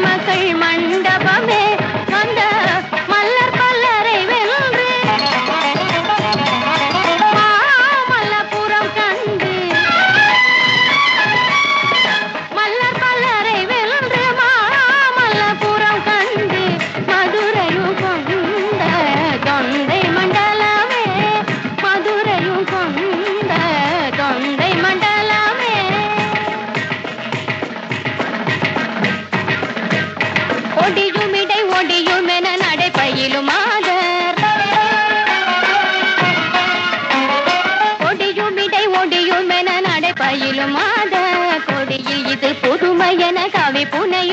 மக்கள் மண்டபமே வந்த மல்லர் பல்லரை வென்று மாமல்லபுரம் கண்டு மல்லர் பல்லரை வென்று மாமல்லபுரம் கண்டு மதுரையும் கொண்ட தொண்டை மண்டலமே மதுரையும் கொண்ட தொண்டை மண்டலமே ஒடியுமிடை ஒடியுமென நடைபயிலும் மாதர் ஒடியுமிடை ஒடியுமென நடைபயிலும் மாதர் கொடியில் இது புதுமையென கவி புனை